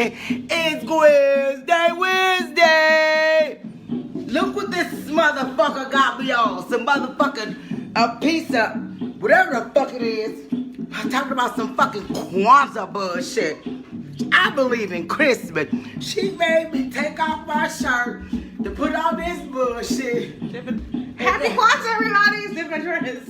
It's Wednesday. Look what this motherfucker got me on. Some motherfucking a piece of whatever the fuck it is. I'm talking about some fucking Kwanzaa bullshit. I believe in Christmas. She made me take off my shirt to put on this bullshit. Happy Kwanzaa, everybody. It's different dress.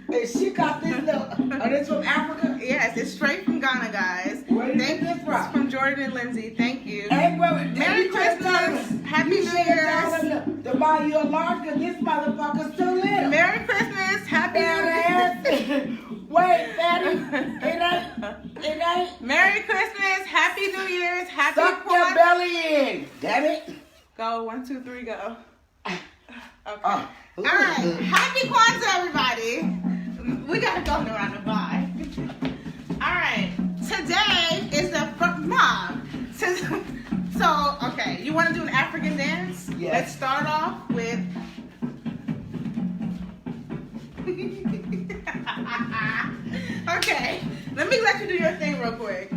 And she got this little. Oh, this from Africa? Yes, it's straight from Ghana, guys. Where did you get this from? It's from Jordan and Lindsay. Thank you. Hey, bro, Merry Christmas. Happy New Year's. To buy you a large, because this motherfucker's too little. Merry Christmas. Happy New Year's. Wait, Fatty. It ain't. Merry Christmas. Happy New Year's. Happy Suck Kwanzaa. your belly in. Damn it. Go. 1, 2, 3, go. Okay. Oh. All right. Happy Kwanzaa, everybody. We gotta go around the bye. All right. Today is the mom. So, okay. You want to do an African dance? Yes. Let's start off with. Okay. Let me let you do your thing real quick.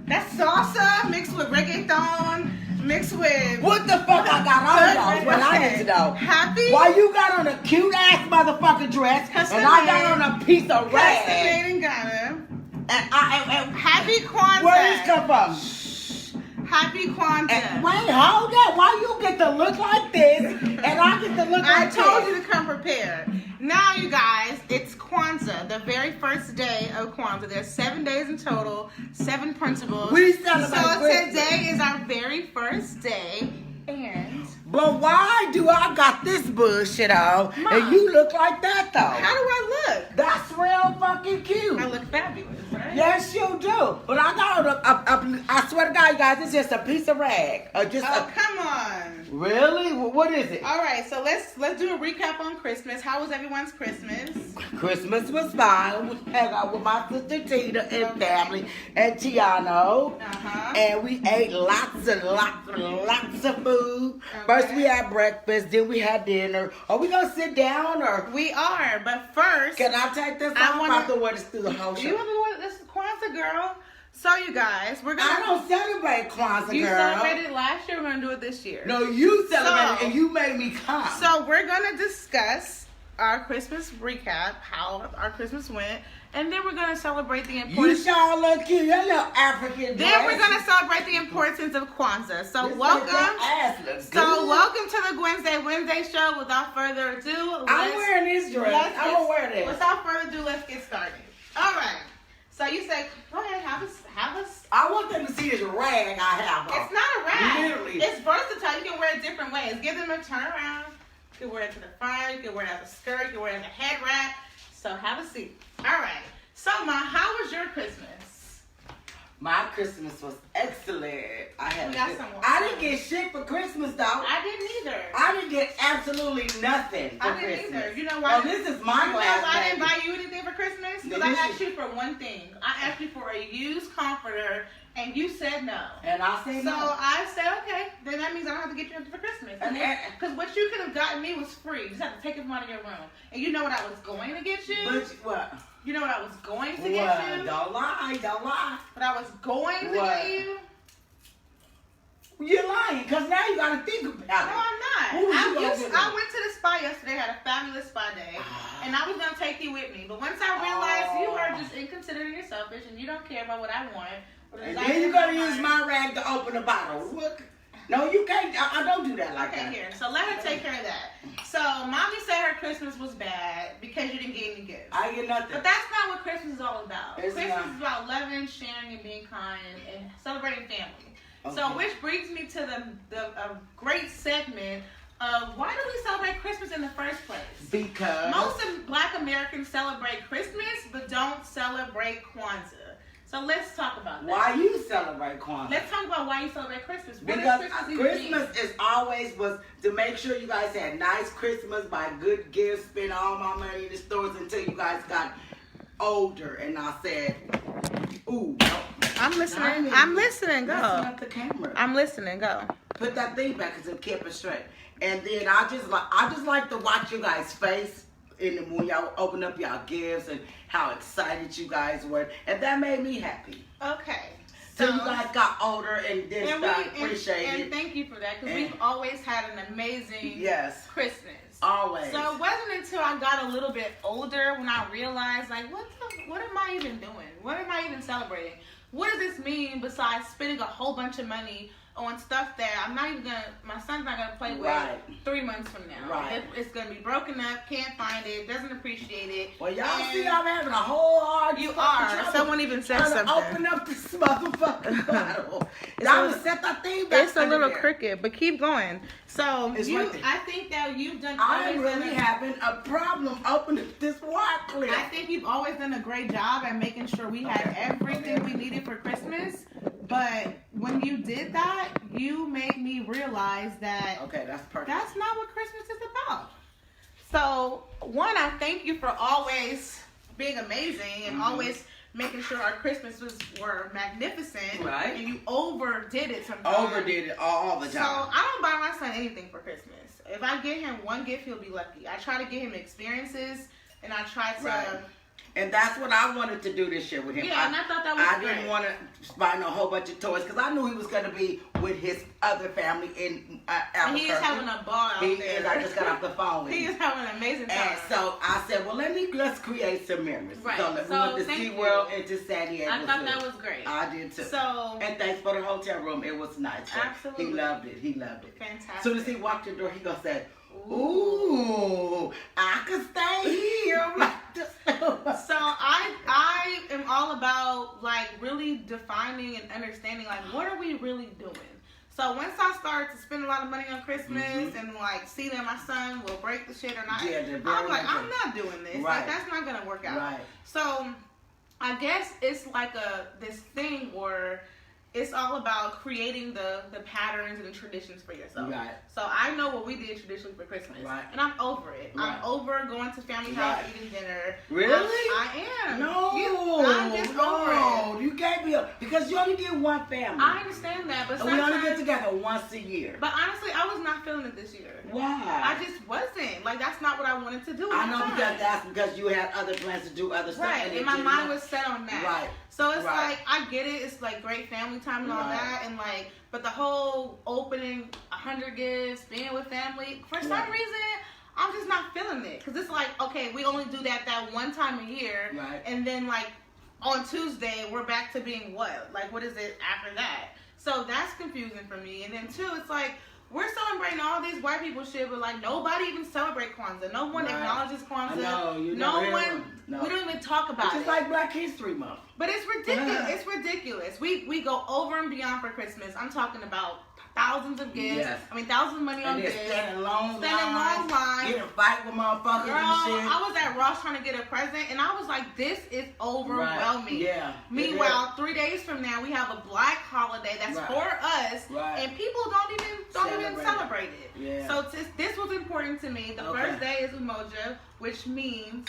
That's salsa mixed with reggaeton. Mixed with What the fuck I got on, y'all? Is what I need to know. Happy. Why you got on a cute ass motherfucking dress and I got on a piece of rag? Custom made in Ghana. And Happy Kwanzaa. where this come from? Happy Kwanzaa. And wait, hold up. Why you get to look like this and I get to look I like told this? you to come prepared. Now, you guys, it's Kwanzaa, the very first day of Kwanzaa. There's 7 days in total, 7 principles. We celebrate So Christmas. today is our very first day, and But why do I got this bullshit on Mom. and you look like that though? how do I look? That's real fucking cute. I look fabulous, right? Yes, you do. But I got on I swear to God, you guys, it's just a piece of rag. Oh, come on. Really? What is it? All right, so let's do a recap on Christmas. How was everyone's Christmas? Christmas was fine. We hung out with my sister Tina and family and Tiano. Uh-huh. And we ate lots and lots and lots of food. First we had breakfast, then we had dinner. Are we gonna sit down or We are, but first, can I take this I off? wanna- I have to wear this through the whole you show. have to this is Kwanzaa, girl. So you guys, we're gonna. I don't celebrate Kwanzaa, You girl. celebrated last year. We're gonna do it this year. No, you celebrated So- and you made me come. So we're gonna discuss our Christmas recap, how our Christmas went, and then we're gonna celebrate the you importance. sure look cute. Your little African Then we're dress. gonna celebrate the importance of Kwanzaa. So This welcome. that ass looks So good. welcome to the Wednesday show. Without further ado, I'm wearing this dress. I'm gonna wear this. Without further ado, let's get started. All right. So you said, go ahead, have us. I want them to see this rag I have on. It's not a rag. Literally. It's versatile. You can wear it different ways. Give them a turn around. You can wear it to the front. You can wear it as a skirt. You can wear it as a head wrap. So have a seat. All right. So, Ma, how was your Christmas? My Christmas was excellent. We got some more. I didn't get shit for Christmas though. I didn't either. I didn't get absolutely nothing for I didn't Christmas. either. You know why? Oh, this is my You know glass, why I didn't baby. buy you anything for Christmas? Because Now, I this asked is- you for one thing. I asked you for a used comforter, and you said no. And I say So no. I said, okay, then that means I don't have to get you anything for Christmas. Because what you could have gotten me was free. You just have to take it from out of your room. And you know what I was going to get you? But what? You know what I was going to get What? you? Don't lie. Don't lie. What I was going to What? get you? You're lying, because now you got to think about No, it. I'm not. Who was you gonna get I with? went to the spa yesterday, had a fabulous spa day, and I was going to take you with me. But once I realized you are just inconsiderate and selfish, and you don't care about what I want. And then you're going to use my rag to open the bottle. Look. No, you can't. I don't do that like Okay, that. here. So let her take care of that. So Mommy said her Christmas was bad because you didn't get any gifts. I get nothing. But that's not what Christmas is all about. It's Christmas not. is about loving, sharing, and being kind, and celebrating family. So Okay. which brings me to the great segment of why do we celebrate Christmas in the first place? Because Most of Black Americans celebrate Christmas, but don't celebrate Kwanzaa. So let's talk about that. why you celebrate Kwanzaa? Let's talk about why you celebrate Christmas. What Because does even Christmas mean? is always was to make sure you guys had nice Christmas, buy good gifts, spend all my money in the stores until you guys got older. And I said, ooh, I'm listening. I'm listening. messing Go. up the camera. I'm listening. Go. Put that thing back because it kept it straight. And then I just like to watch you guys' face when y'all open up y'all gifts and how excited you guys were, and that made me happy. Okay. till you guys got older and then start appreciating. And thank you for that, because we've always had an amazing Christmas. Always. So it wasn't until I got a little bit older when I realized, like, what am I even doing? What am I even celebrating? What does this mean besides spending a whole bunch of money on stuff that I'm not even my son's not gonna play with 3 months from now. Right. It's gonna be broken up, can't find it, doesn't appreciate it. Well, y'all see I'm having a whole hard You are. Someone even said something. Open up this motherfucking bottle. Y'all set that thing back. It's a little crooked, but keep going. So I think that you've done. I'm really having a problem opening this wine clip. I think you've always done a great job at making sure we had everything we needed for Christmas. But when you did that, you made me realize that that's perfect. That's not what Christmas is about. So, one, I thank you for always being amazing and always making sure our Christmases were magnificent. Right. And you overdid it sometimes. Overdid it all the time. So, I don't buy my son anything for Christmas. If I get him one gift, he'll be lucky. I try to get him experiences, and I try to... Right. And that's what I wanted to do this year with him. Yeah, and I thought that was great. I didn't want to buy a whole bunch of toys because I knew he was going to be with his other family in Albuquerque. And he is having a ball out there. I just got off the phone with him. He is having an amazing time. And so I said, well, let's create some memories. Right. So we went to SeaWorld and to San Diego. I thought that was great. I did too. So, and thanks for the hotel room. It was nice. So absolutely. He loved it. He loved it. Fantastic. As soon as he walked in the door, he gonna say, ooh, I could stay here. I'm like, so I am all about like really defining and understanding like what are we really doing. So once I started to spend a lot of money on Christmas and like see that my son will break the shit or not, I'm like, I'm not doing this. Like that's not gonna work out. Right. So I guess it's like this thing where it's all about creating the patterns and the traditions for yourself. Right. So I know what we did traditionally for Christmas. Right. And I'm over it. Right. I'm over going to family house, eating dinner. Really? I am. No. I'm just over it. You can't be because you only get one family. I understand that, but we only get together once a year. But honestly, I was not feeling it this year. Why? I just wasn't. Like, that's not what I wanted to do. I know because you had other plans to do other stuff. Right, and my mind was set on that. Right. So it's like, I get it. It's like great family time and all that. And like, but the whole opening 100 gifts, being with family, for some reason, I'm just not feeling it. Because it's like, okay, we only do that one time a year. Right. And then like on Tuesday, we're back to being what? Like, what is it after that? So that's confusing for me. And then two, it's like, we're celebrating all these white people shit, but like nobody even celebrate Kwanzaa. No one acknowledges Kwanzaa. We don't even talk about it. It's just like Black History Month. But it's ridiculous. It's ridiculous. We go over and beyond for Christmas. I'm talking about thousands of gifts. Yes. I mean, thousands of money on gifts. Standing long lines. Getting fight with motherfuckers and shit. I was at Ross trying to get a present, and I was like, this is overwhelming. Right. Yeah. Meanwhile, 3 days from now, we have a black holiday that's for us, and people don't even celebrate it. Yeah. So this was important to me. The first day is Umoja, which means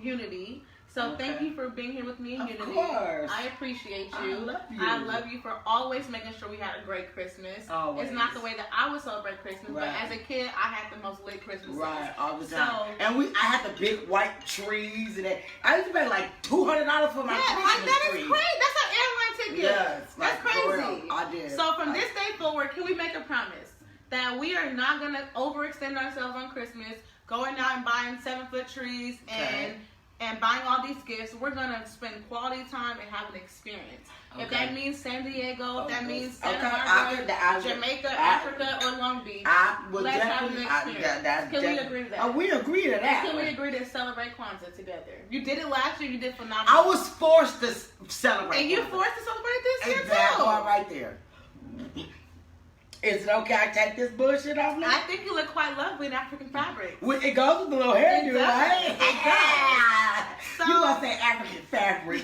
unity. So thank you for being here with me in unity. Of course. I appreciate you. I love you. I love you for always making sure we had a great Christmas. Always. It's not the way that I would celebrate Christmas, but as a kid, I had the most lit Christmases. Right, all the time. So, and I had the big white trees and I used to pay like $200 for my Christmas tree. Is great. That's an airline ticket. Yes, that's crazy. I did. So from this day forward, can we make a promise that we are not gonna overextend ourselves on Christmas, going out and buying 7-foot trees and buying all these gifts? We're going to spend quality time and have an experience. If that means San Diego, if that means Santa Barbara, Jamaica, Africa, or Long Beach, let's have an experience. Can we agree to that? We agree to that. Can we agree to celebrate Kwanzaa together? You did it last year. You did phenomenal. I was forced to celebrate. And you forced to celebrate this year, too. Exactly, right there. Is it okay I take this bullshit off now? I think you look quite lovely in African fabric. It goes with the little hairdo, right? So, you gonna say African fabric.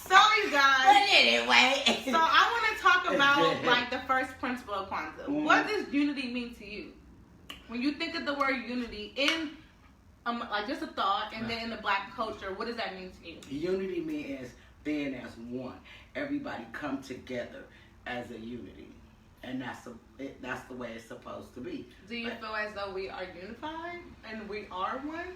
So you guys. But anyway. So I want to talk about like the first principle of Kwanzaa. What does unity mean to you? When you think of the word unity in like just a thought, and then in the black culture, what does that mean to you? Unity means being as one. Everybody come together as a unity, and that's the way it's supposed to be. Do you feel as though we are unified and we are one?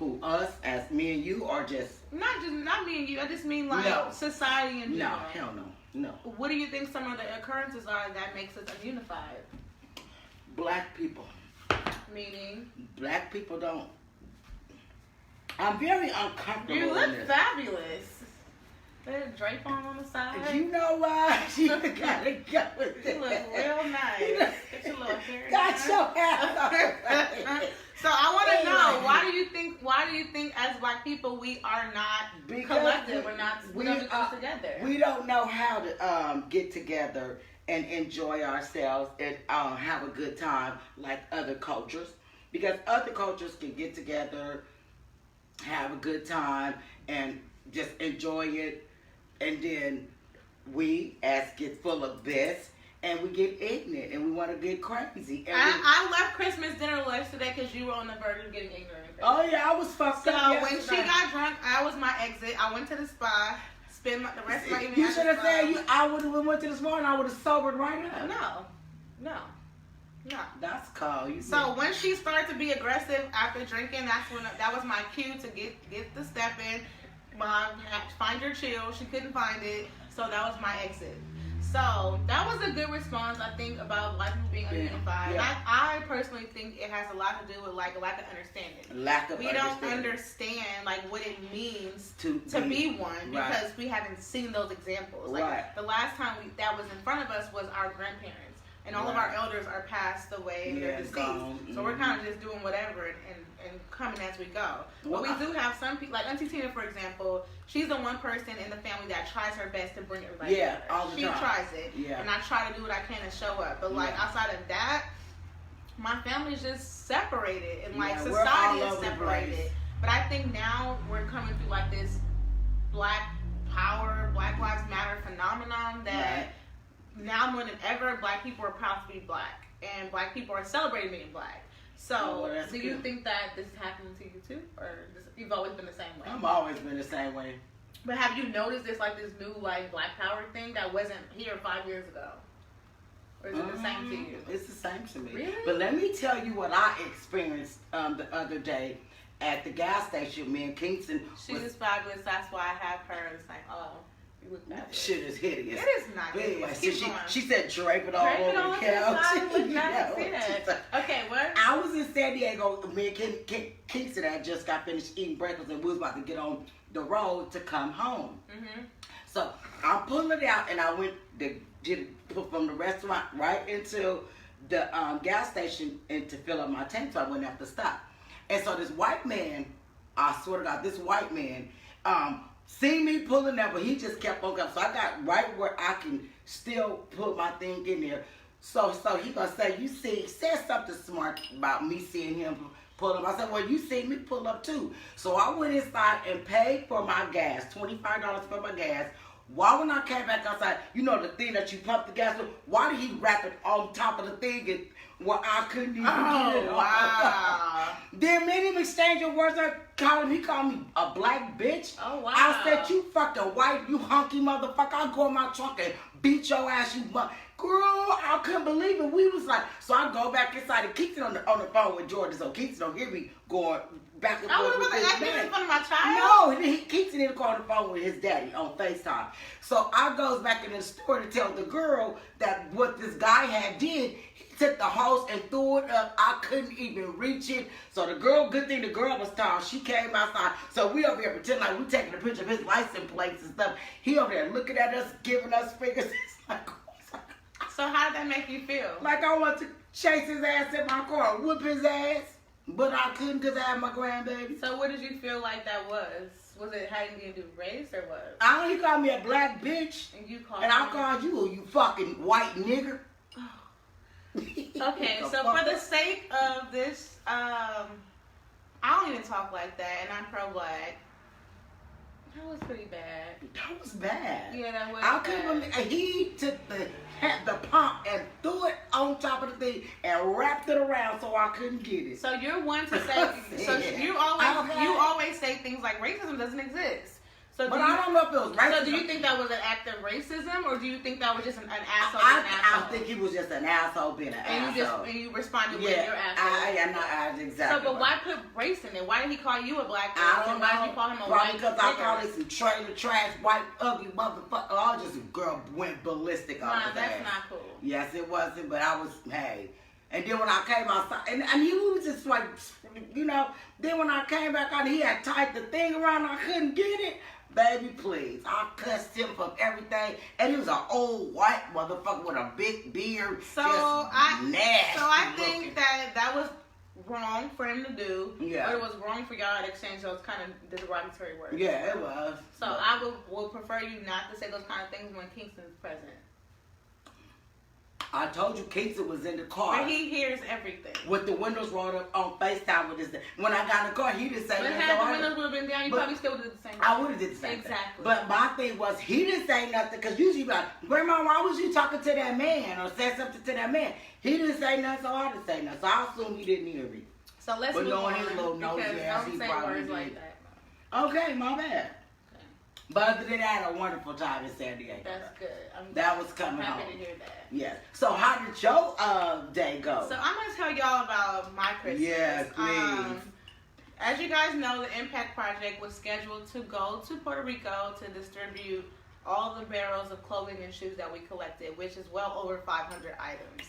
Who, us, as me and you, or just... Not me and you. I just mean like society in general. No, hell no. What do you think some of the occurrences are that makes us ununified? Black people. Meaning? Black people don't... I'm very uncomfortable. You look in this. fabulous. There's drape on the side. You know why? You gotta go with it. You look real nice. Get your little hair Got down. your ass. So I want to know, why do you think as black people we are not collective? We don't do things together. We don't know how to get together and enjoy ourselves and have a good time like other cultures. Because other cultures can get together, have a good time, and just enjoy it. And then we get full of this, and we get ignorant, and we want to get crazy. And I left Christmas dinner yesterday because you were on the verge of getting ignorant. Oh yeah, I was fucked up. So when she got drunk, I was my exit. I went to the spa, spent the rest of my evening. You should have said I would have went to the spa and I would have sobered right up. No. That's cold. So when she started to be aggressive after drinking, that was my cue to get the step in. Mom, find your chill. She couldn't find it, so that was my exit. So that was a good response, I think, about black people being ununified. Yeah. I personally think it has a lot to do with like a lack of understanding. We don't understand like what it means to be one because we haven't seen those examples. Like the last time that was in front of us was our grandparents. And all of our elders are passed away, they're deceased. So we're kind of just doing whatever and coming as we go. But we do have some people, like Auntie Tina, for example, she's the one person in the family that tries her best to bring everybody together. All the time. She tries it. And I try to do what I can to show up. But like outside of that, my family's just separated. And like society is separated. But I think now we're coming through like this Black Power, Black Lives Matter phenomenon that... Now more than ever, black people are proud to be black, and black people are celebrating being black. So, do you think that this is happening to you too, or you've always been the same way? I've always been the same way. But have you noticed this new like black power thing that wasn't here 5 years ago, or is it the same to you? It's the same to me. Really? But let me tell you what I experienced the other day at the gas station. Me and Kingston. She's fabulous. That's why I have her. It's like, oh. Shit is hideous. It is not hideous. She said drape it all over the couch. Okay, what? I was in San Diego. Me and Kingston had just got finished eating breakfast and we was about to get on the road to come home. So I'm pulling it out and I went from the restaurant right into the gas station and to fill up my tank, so I wouldn't have to stop. And so this white man, I swear to God, this white man, see me pulling that, but he just kept on coming. So I got right where I can still put my thing in there. So he gonna say, you see, said something smart about me seeing him pull up. I said, well, you see me pull up too. So I went inside and paid for my gas, $25 for my gas. Why when I came back outside, you know the thing that you pump the gas with, why did he wrap it on top of the thing and well, I couldn't even get it off? Then me and him exchanging words. He called me a black bitch. Oh, wow. I said, you fucking white, you hunky motherfucker. I'll go in my trunk and beat your ass, you mother. Girl, I couldn't believe it. We was like, so I go back inside and Keaton on the phone with Jordan. So Keaton don't hear me going back and forth with his daddy. In front of my child? No, Keaton didn't call on the phone with his daddy on FaceTime. So I goes back in the store to tell the girl that what this guy had did. Took the hose and threw it up. I couldn't even reach it. So the girl, good thing the girl was tall. She came outside. So we over here pretending like we taking a picture of his license plates and stuff. He over there looking at us, giving us fingers. It's like, so how did that make you feel? Like I want to chase his ass in my car, whoop his ass, but I couldn't because I had my grandbaby. So what did you feel like that was? Was it having to do with race or what? He called me a black bitch. And you called I called you fucking white nigger. Okay, so for the sake of this, I don't even talk like that, and I'm pro-black. That was pretty bad. That was bad. Yeah, that was I bad. couldn't believe he took the pump and threw it on top of the thing and wrapped it around so I couldn't get it. So you're one to say, so you always say things like racism doesn't exist. But I don't know if it was racism. So do you think that was an act of racism, or do you think that was just an asshole? I think he was just an asshole being an asshole. And you responded with your asshole. Exactly. So, but why put race in it? Why did he call you a black man? I don't know. Why did he call him a Probably white because I call it some trailer trash, white, ugly motherfucker. I just girl went ballistic on his that's ass. not cool. Yes, it wasn't, but I was, hey. And then when I came outside, and he was just like, you know, then when I came back out, he had tied the thing around, I couldn't get it. Baby, please. I cussed him from everything. And he was an old white motherfucker with a big beard. So I think looking. that was wrong for him to do. Yeah. But it was wrong for y'all to exchange those kind of derogatory words. Yeah, it was. So I would prefer you not to say those kind of things when Kingston's present. I told you Kingston was in the car. But he hears everything. With the windows rolled up on FaceTime with his. When I got in the car, he didn't say but nothing. had the windows would have been down, you probably still would have did the same thing. I would have did the same thing. But my thing was, he didn't say nothing, because usually like, Grandma, why was you talking to that man or said something to that man? He didn't say nothing, so I didn't say nothing. So I assume he didn't hear me. So let's move on, his little nose because ass, don't he say probably words did. like that. Okay, my bad. Okay. But other than that, I had a wonderful time in San Diego. That's good. That was coming happy home. to hear that. Yes. So how did your day go? So I'm going to tell y'all about my Christmas. Yes, please. As you guys know, the Impact Project was scheduled to go to Puerto Rico to distribute all the barrels of clothing and shoes that we collected, which is well over 500 items.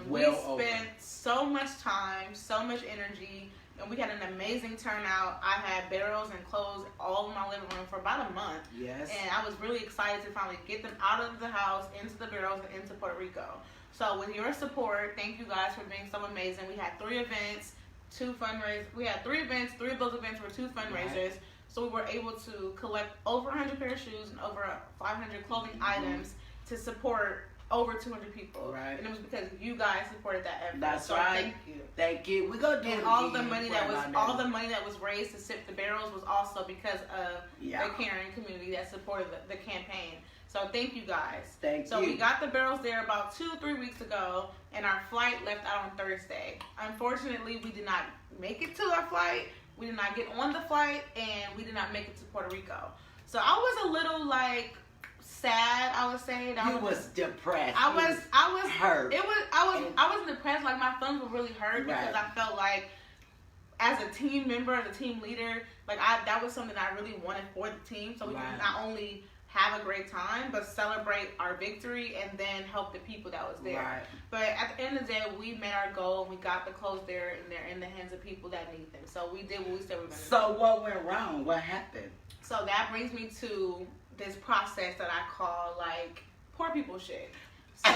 We spent so much time, so much energy, and we had an amazing turnout. I had barrels and clothes all in my living room for about a month. Yes. And I was really excited to finally get them out of the house, into the barrels, and into Puerto Rico. So with your support, thank you guys for being so amazing. We had 3 events, 2 fundraisers. We had 3 events. 3 of those events were 2 fundraisers. Right. So we were able to collect over 100 pair of shoes and over 500 clothing items to support over 200 people. Right. And it was because you guys supported that effort. That's so right. Thank you. Thank you. We're gonna do and all the money that was raised to sip the barrels was also because of the caring community that supported the campaign. So thank you guys. Thank you. So we got the barrels there about 2-3 weeks ago, and our flight left out on Thursday. Unfortunately, we did not make it to our flight. We did not get on the flight, and we did not make it to Puerto Rico. So I was a little sad, I would say. You was depressed. I was hurt. I wasn't depressed. Like, my feelings were really hurt because I felt like, as a team member, as a team leader, that was something I really wanted for the team. So we could not only have a great time, but celebrate our victory and then help the people that was there. Right. But at the end of the day, we made our goal and we got the clothes there, and they're in the hands of people that need them. So we did what we said we were going to do. So what went wrong? What happened? So that brings me to this process that I call poor people shit. So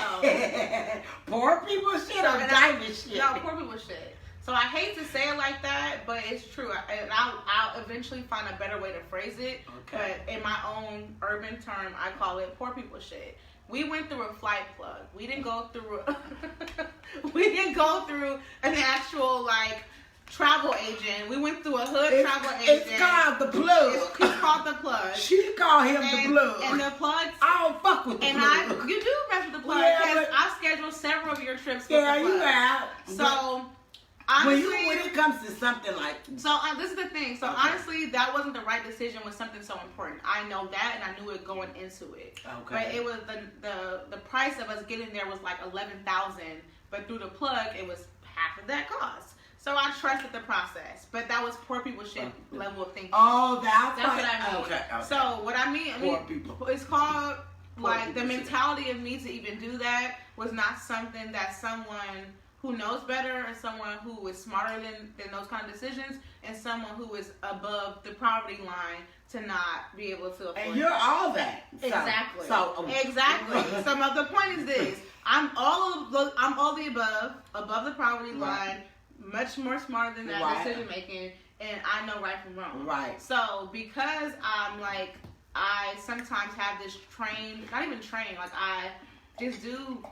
poor people shit or diamond shit? No, poor people shit. So I hate to say it like that, but it's true. And I'll eventually find a better way to phrase it. Okay. But in my own urban term, I call it poor people shit. We went through a flight plug. We didn't go through an actual travel agent. We went through a hood travel agent. It's called the plug. It's called the plug. She called him the plug. And the plug. I don't fuck with the plug. You do mess with the plug because I scheduled several of your trips with the plug. Yeah, you have. So honestly, when it comes to something like this is the thing. So honestly, that wasn't the right decision with something so important. I know that, and I knew it going into it. Okay. But it was the price of us getting there was $11,000, but through the plug, it was half of that cost. So I trusted the process, but that was poor people shit level of thinking. Oh, that's what I mean. Okay. So what I mean, poor people. It's called the mentality of me to even do that was not something that someone who knows better or someone who is smarter than those kind of decisions and someone who is above the poverty line to not be able to afford. And you're all that. Exactly. Exactly. So the point is this: I'm all the above the poverty line. Much more smarter than that decision making, and I know right from wrong. Right. So because I sometimes have this not even train, I just do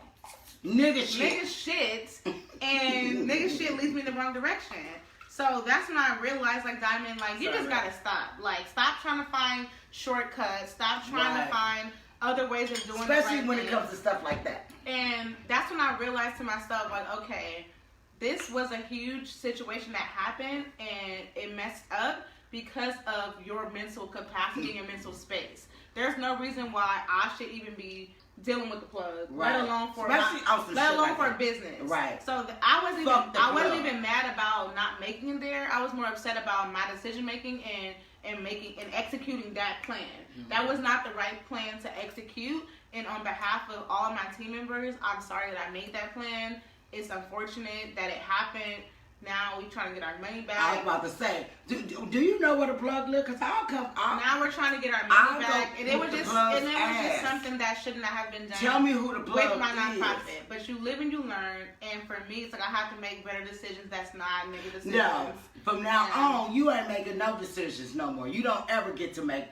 nigga shit, and nigga shit leads me in the wrong direction. So that's when I realized, Diamond, you just gotta stop. Stop trying to find shortcuts. Stop trying to find other ways of doing it. Especially when it comes to stuff like that. And that's when I realized to myself, okay, this was a huge situation that happened and it messed up, because of your mental capacity and your mental space. There's no reason why I should even be dealing with the plug, right. let alone for business. Right. So I wasn't even mad about not making it there. I was more upset about my decision making and executing that plan. Mm-hmm. That was not the right plan to execute. And on behalf of all of my team members, I'm sorry that I made that plan. It's unfortunate that it happened. Now we trying to get our money back. I was about to say, do you know where the plug lives? Because now we're trying to get our money back, and it was just something that shouldn't have been done. Tell me who the plug with my nonprofit. But you live and you learn, and for me, it's like I have to make better decisions. That's not negative decisions. No, from now on, you ain't making no decisions no more. You don't ever get to make.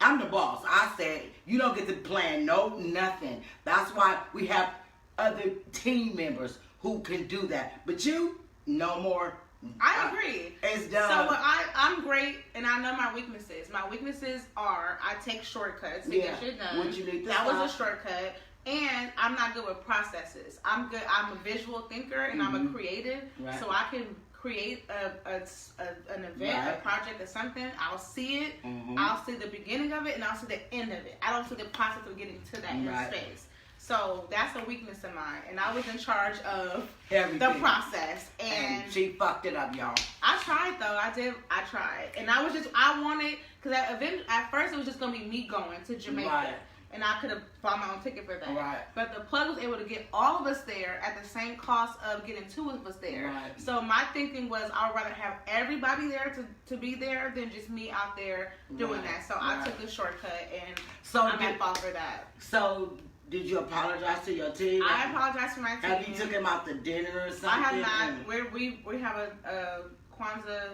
I'm the boss. I said you don't get to plan nothing. That's why we have other team members who can do that. But you. No more. I agree. It's done. So I'm great, and I know my weaknesses. My weaknesses are I take shortcuts to get shit done. What you need to that was a shortcut, and I'm not good with processes. I'm good. I'm a visual thinker, and I'm a creative, so I can create an event, a project, or something. I'll see it. I'll see the beginning of it, and I'll see the end of it. I don't see the process of getting to that end space. So that's a weakness of mine, and I was in charge of the process, and she fucked it up, y'all. I tried though. I tried, and I wanted because at first it was just gonna be me going to Jamaica, and I could have bought my own ticket for that. Right. But the plug was able to get all of us there at the same cost of getting two of us there. Right. So my thinking was I would rather have everybody there to be there than just me out there doing that. So I took the shortcut, and I'm at fault for that. So. Did you apologize to your team? I apologize to my team. Have you took him out to dinner or something? I have not. We have a Kwanzaa.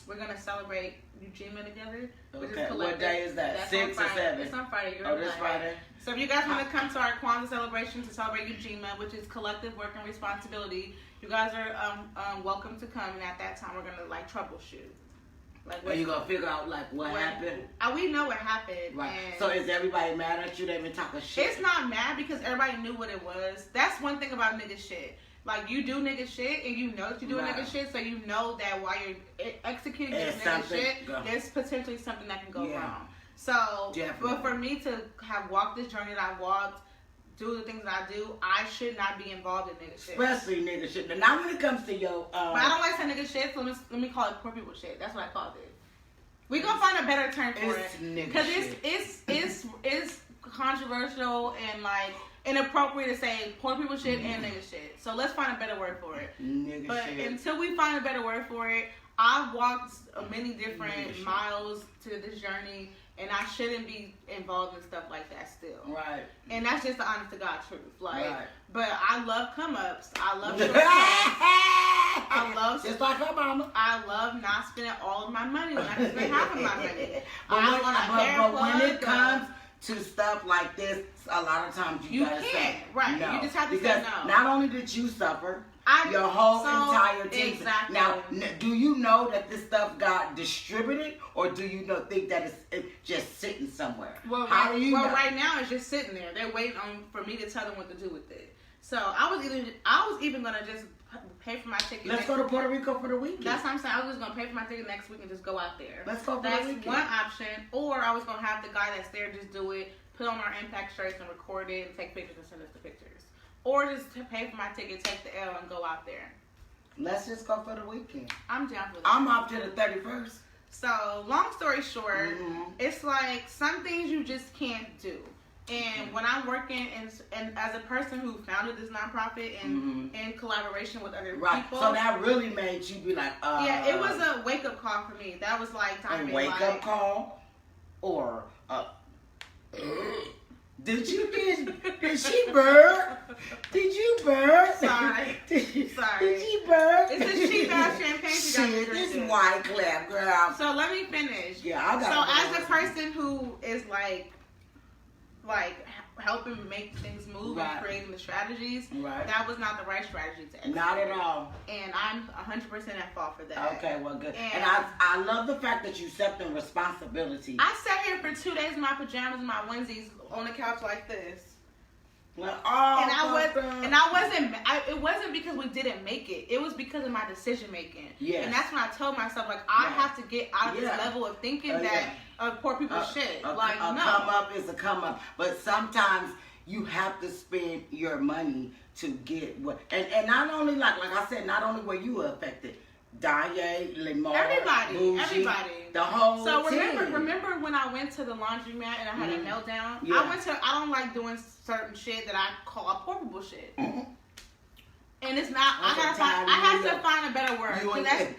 We're gonna celebrate Ujima together. Okay. What day is that? That's 6 or 7? It's on Friday. This Friday. So if you guys want to come to our Kwanzaa celebration to celebrate Ujima, which is collective work and responsibility, you guys are welcome to come. And at that time, we're gonna troubleshoot. Are you gonna figure out what happened? We know what happened. Right. So is everybody mad at you? They been talking shit. It's not mad because everybody knew what it was. That's one thing about nigga shit. You do nigga shit and you know that you doing nigga shit, so you know that while you're executing this nigga shit, there's potentially something that can go wrong. So, but for me to have walked this journey that I walked, do the things that I do, I should not be involved in nigga shit. Especially nigga shit. Now when it comes to your... but I don't like saying nigga shit, so let me call it poor people shit. That's what I called it. We gonna find a better term for it. Because it's controversial and inappropriate to say poor people shit and nigga shit. So let's find a better word for it. But until we find a better word for it, I've walked many different miles to this journey, and I shouldn't be involved in stuff like that still. Right. And that's just the honest to God truth. But I love come-ups. I love I love... Just like her mama. I love not spending all of my money when I can spend half of my money. But when it comes to stuff like this, a lot of times you gotta say no. You just have to say no. Not only did you suffer, your whole entire team. Exactly. Now, do you know that this stuff got distributed, or do you think that it's just sitting somewhere? Well, how do you know? Right now it's just sitting there. They're waiting for me to tell them what to do with it. So I was even gonna just pay for my ticket. Let's go to Puerto Rico for the weekend. That's what I'm saying. I was just gonna pay for my ticket next week and just go out there. Let's go for the weekend. That's one option. Or I was gonna have the guy that's there just do it, put on our impact shirts and record it and take pictures and send us the pictures. Or just pay for my ticket, take the L, and go out there. Let's just go for the weekend. I'm down for that. I'm up to the 31st. So, long story short, it's some things you just can't do. And when I'm working and as a person who founded this nonprofit and in collaboration with other people. So that really made you be like, yeah, it was a wake-up call for me. That was time. A wake-up call? Or did she burp? Did you burp? Sorry. Did she burp? It's a cheap ass champagne she got Shit, this white clap, girl. So let me finish. Yeah, I got as a person who is helping make things move and creating the strategies, that was not the right strategy to execute. Not at all. And I'm 100% at fault for that. Okay, well, good. And I love the fact that you accepting responsibility. I sat here for 2 days in my pajamas and my onesies on the couch like this. Well, and I And I wasn't. It wasn't because we didn't make it. It was because of my decision making. Yes. And that's when I told myself, like, I have to get out of this level of thinking that poor people shit. Like, no. Come up is a come up, but sometimes you have to spend your money to get what. And not only like I said, not only were you affected. Danye, Lamar, everybody, Bougie, the whole team. Remember when I went to the laundromat and I had a meltdown? Yeah. I don't like doing certain shit that I call poor people shit. And it's not. I have to find a better word.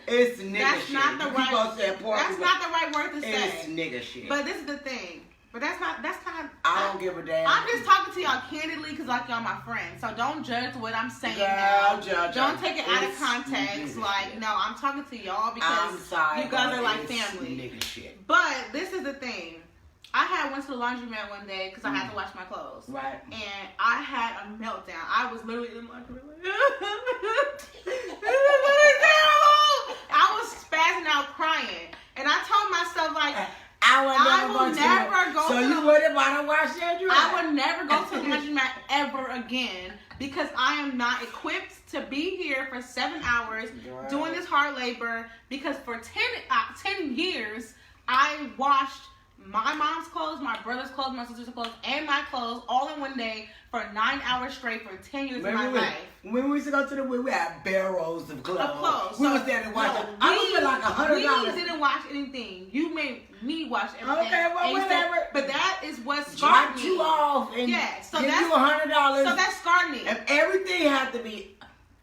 It's nigga that's shit. Not the right. That's not the right word to say. It's nigga shit. But this is the thing. But that's kind of. I don't give a damn. I'm just talking to y'all candidly because like y'all my friends. So don't judge what I'm saying. Don't take it out of context. Like no, I'm talking to y'all because you guys are like family. Nigga shit. But this is the thing. I went to the laundromat one day because I had to wash my clothes. Right. And I had a meltdown. I was literally in the laundry room. I was spazzing out crying. And I told myself like, I will never go to you wouldn't want to wash your dress? I would never go to the laundromat ever again because I am not equipped to be here for 7 hours doing this hard labor because for 10 years I washed my mom's clothes, my brother's clothes, my sister's clothes, and my clothes all in one day for 9 hours straight for 10 years of my life. When we used to go to we had barrels of clothes. We so, was there to wash it. I was like $100. We didn't wash anything. You made me wash everything. Okay, well, whatever. But that is what scarred me. You off and so give that's you $100. So that scarred me. And everything had to be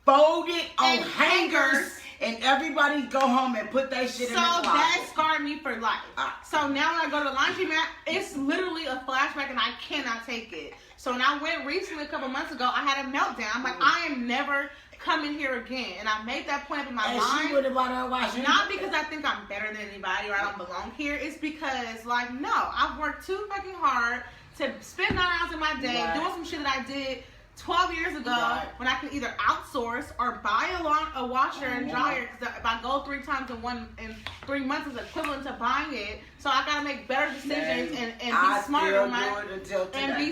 folded on hangers. And everybody go home and put that shit in the closet. So that scarred me for life. So now when I go to the laundromat, it's literally a flashback and I cannot take it. So when I went recently a couple months ago, I had a meltdown. I'm like, I am never coming here again. And I made that point up in my mind. She would have bought her washing. Not because I think I'm better than anybody or I don't belong here. It's because, like, no, I've worked too fucking hard to spend 9 hours in my day doing some shit that I did 12 years ago when I can either outsource or buy a washer and dryer because if I go 3 times in 3 months is equivalent to buying it. So I gotta make better decisions and be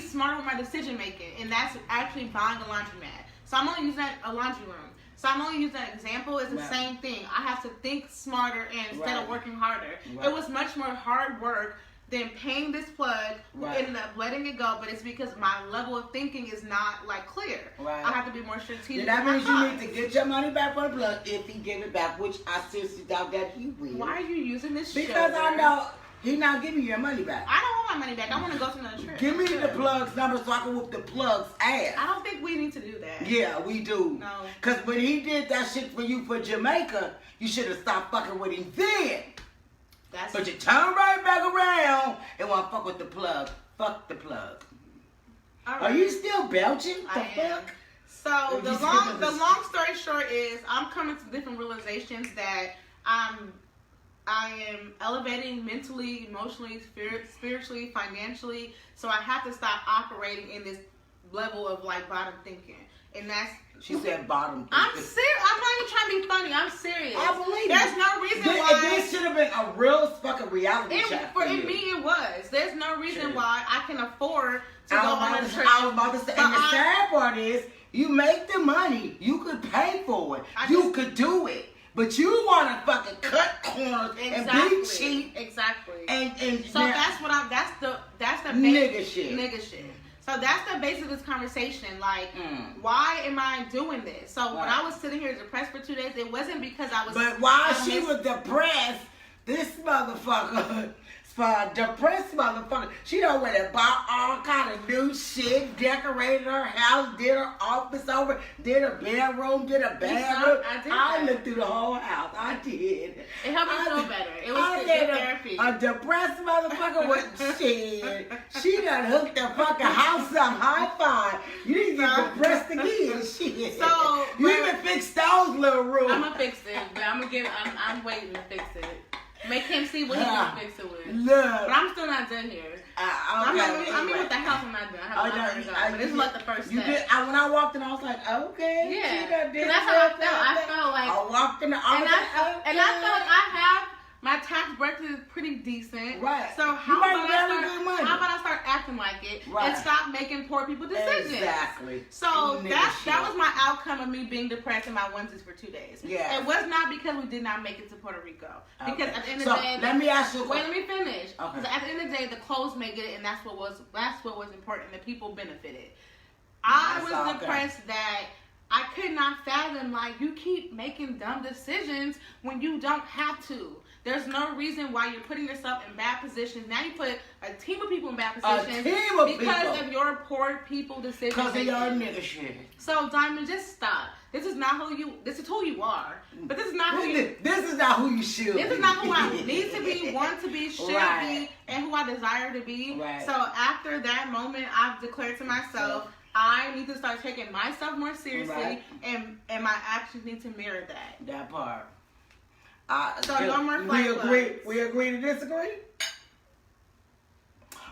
smarter with my decision making, and that's actually buying a laundromat. So I'm only using a laundry room. So I'm only using that example. It's the same thing. I have to think smarter instead of working harder. It was much more hard work than paying this plug, ended up letting it go, but it's because my level of thinking is not like clear. I have to be more strategic. That means you need to get your money back for the plug if he give it back, which I seriously doubt that he will. Why are you using this shit? Because I know he not giving you your money back. I don't want my money back. I want to go to another trip. Give me the plug's number so I can whoop the plug's ass. I don't think we need to do that. Yeah, we do. No. Because when he did that shit for you for Jamaica, you should have stopped fucking with him then. But you turn right back around and want to fuck with the plug. Fuck the plug. Right. Are you still belching? The fuck? So the long story short is I'm coming to different realizations that I am elevating mentally, emotionally, spiritually, financially. So I have to stop operating in this level of like bottom thinking. And that's she said bottom. I'm serious. I'm not even trying to be funny. I'm serious. I believe there's no reason why. This should have been a real fucking reality check for you. Me, it was. There's no reason why I can afford to go on a trip. I was about to say. And the sad part is, you make the money. You could pay for it. You could do it. But you want to fucking cut corners and be cheap. Exactly. And so that's what that's the nigga shit. Nigga shit. So that's the base of this conversation. Like, why am I doing this? So when I was sitting here depressed for 2 days, it wasn't because I was. But while she was depressed, this motherfucker. For a depressed motherfucker, she done went and bought all kind of new shit, decorated her house, did her office over, did her bedroom, did her bathroom. I looked through the whole house. I did. It helped me feel better. It was good therapy. A depressed motherfucker with shit. She done hooked the fucking house up high five. You need to get depressed again. Shit. So you even fix those little rooms. I'm gonna fix it, but I'm waiting to fix it. Make him see what he can fix it with. Look. But I'm still not done here. I mean, with the help, I'm not done. I have a lot to go. But this is like the first step. When I walked in, I was like, okay. Yeah. That's how I felt. I felt like. I walked in. And I felt like I have My tax bracket is pretty decent. Right. So how You about, make very good money. how about I start acting like it Right. and stop making poor people decisions? Exactly. So Nigga that shit. was my outcome of me being depressed in my onesies for 2 days. Yeah. It was not because we did not make it to Puerto Rico. Because Okay. at the end of So, the day, let me ask you a wait, question. let me finish. Okay. Because at the end of the day, the clothes make it, and that's what was important. The people benefited. I That's was okay. depressed that I could not fathom, like, you keep making dumb decisions when you don't have to. There's no reason why you're putting yourself in bad positions. Now you put a team of people in bad positions team of because people. of your poor people decisions. Because of your nigga shit. So, Diamond, just stop. This is who you are. But this is not who you... This is not who you should be. This is not who I need to be, want to be, should Right. be, and who I desire to be. Right. So after that moment, I've declared to myself, I need to start taking myself more seriously, Right. and my actions need to mirror that. That part. So no more flight clubs. We agree to disagree?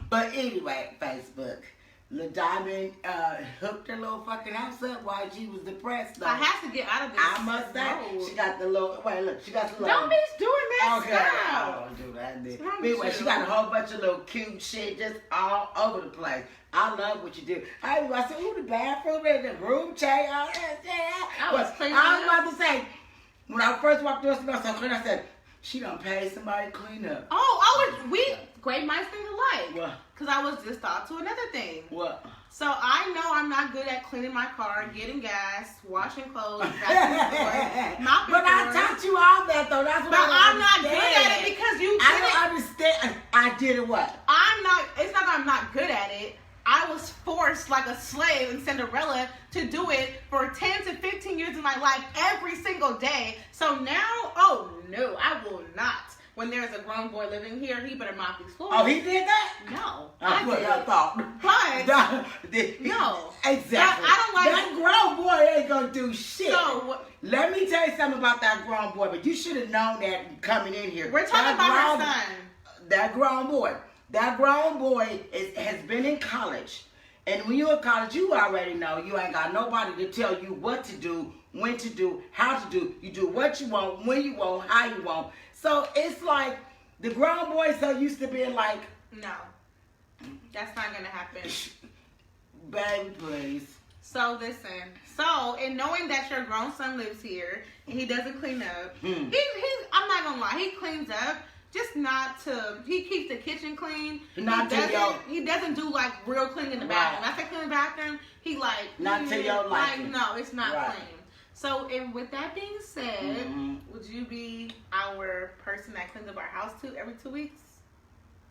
But anyway, Facebook. Lil Diamond hooked her little fucking house up while she was depressed. Though. I have to get out of this. I must say, road. she got the little. Wait, look, she got the little. Don't be doing that Okay, stuff. I don't do that. What's wrong Anyway, with she you? got a whole bunch of little cute shit just all over the place. I love what you do. I said, ooh, the bathroom and the room change, all that shit. I was cleaning I was up. about to say, when I first walked through the store, I said, she done paid somebody to clean up. Great minds think alike. What? Because I was just thought to another thing. What? So I know I'm not good at cleaning my car, getting gas, washing clothes, vacuuming, mopping But I floors. taught you all that though. That's what But I I'm not good understand. at it because you I did it. don't understand. I did it what? It's not that I'm not good at it. I was forced like a slave in Cinderella to do it for 10 to 15 years of my life every single day. So now, oh no, I will not. When there's a grown boy living here, he better mop these floors. Oh, he did that? No. That's what I thought. But no. Exactly. I don't like that grown boy ain't gonna do shit. So let me tell you something about that grown boy, but you should have known that coming in here. we're talking about her son. That grown boy. That grown boy has been in college. And when you're in college, you already know you ain't got nobody to tell you what to do, when to do, how to do. You do what you want, when you want, how you want. So it's like the grown boy so used to being like, No. That's not going to happen. baby, please. So listen. So in knowing that your grown son lives here and he doesn't clean up, I'm not gonna lie, he cleans up, just not to. He keeps the kitchen clean. He doesn't do like real cleaning in the bathroom. When I say clean the bathroom, he like Not to your liking. no, it's not Right. clean. So and with that being said, would you be our person that cleans up our house every 2 weeks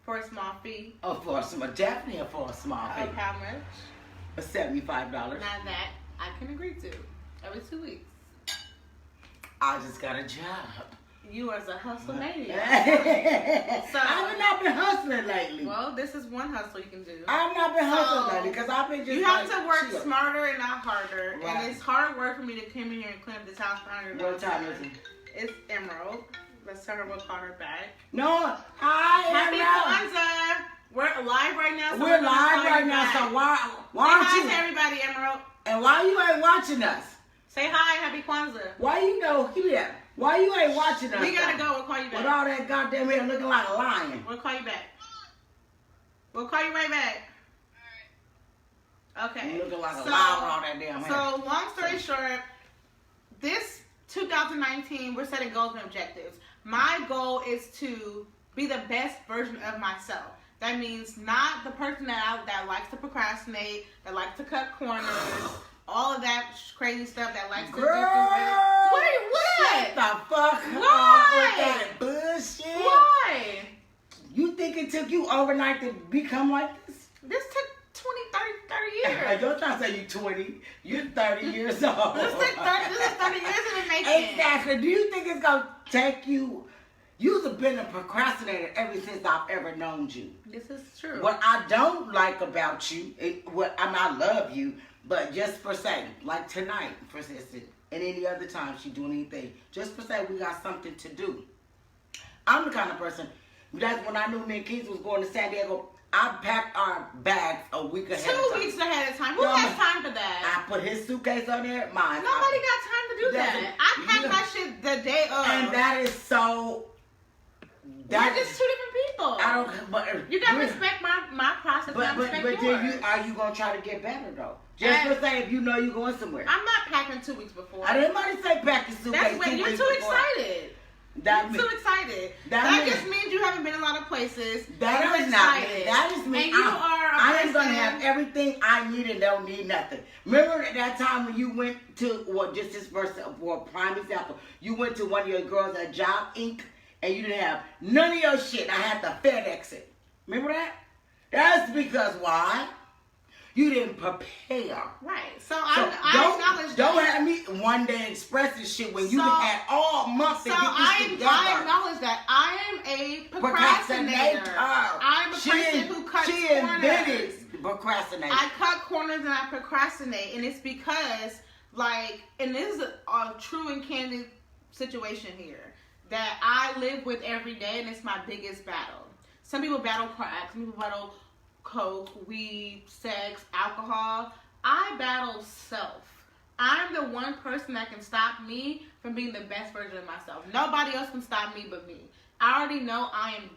for a small fee? Oh, definitely for a small fee. Of how much? $75. Now that I can agree to. Every 2 weeks. I just got a job. You as a hustle maniac. So I've not been hustling lately. Well, this is one hustle you can do. I've not been hustling lately because I've been just. You have like, to work chill. smarter and not harder. Right. And it's hard work for me to come in here and clean up this house for $100. What time is it? It's Emerald. Let's tell her we'll call her back. No, I Happy am Kwanzaa. We're live right now. So We're live right now, so why Say aren't hi you? to everybody, Emerald. And why you ain't watching us? Say hi, Happy Kwanzaa. Why you know here? Why you ain't watching us? We gotta go. We'll call you With back. all that goddamn hair looking like a lion. We'll call you back. We'll call you right back. Okay. You looking like a So- lion with all that damn hair. So, long story short, this 2019, we're setting goals and objectives. My goal is to be the best version of myself. That means not the person that likes to procrastinate, that likes to cut corners, all of that crazy stuff that likes to do. What? Shut the fuck Why? up with that bullshit. Why? You think it took you overnight to become like this? This took 20, 30 years. Don't try to say you 20. You're 30 years old. This is 30 years in the making. Exactly. Do you think it's going to take you? You've been a procrastinator ever since I've ever known you. This is true. What I don't like about you, I love you, but just for say, like tonight, for instance, and any other time she doing anything, just for say we got something to do. I'm the kind of person, that's when I knew me and Keith was going to San Diego, I packed our bags a week ahead of time. 2 weeks ahead of time. Who No, has time for that? I put his suitcase on there, mine. Nobody got time to do that. I packed Yeah. my shit the day of. And that is so We're just two different people. I don't. But you gotta respect my process. But yours. then are you gonna try to get better though? Just for say if you know you're going somewhere. I'm not packing 2 weeks before. I didn't want to say packing 2 weeks. That's when you're too excited. You're too excited. That just means you haven't been a lot of places. That is not. That just means I am gonna have everything I need and don't need nothing. Remember that time when you went to, well, just this verse for a prime example, you went to one of your girls at Job Inc. and you didn't have none of your shit. I had to FedEx it. Remember that? That's because why? You didn't prepare. Right. So I acknowledge that. Don't have me one day expressing shit when you had all month to get this together. I acknowledge that. I am a procrastinator. I'm a person who cuts corners. She invented procrastination. I cut corners and I procrastinate. And it's because, and this is a true and candid situation here, that I live with every day, and it's my biggest battle. Some people battle crack. Some people battle coke, weed, sex, alcohol. I battle self. I'm the one person that can stop me from being the best version of myself. Nobody else can stop me but me. I already know I am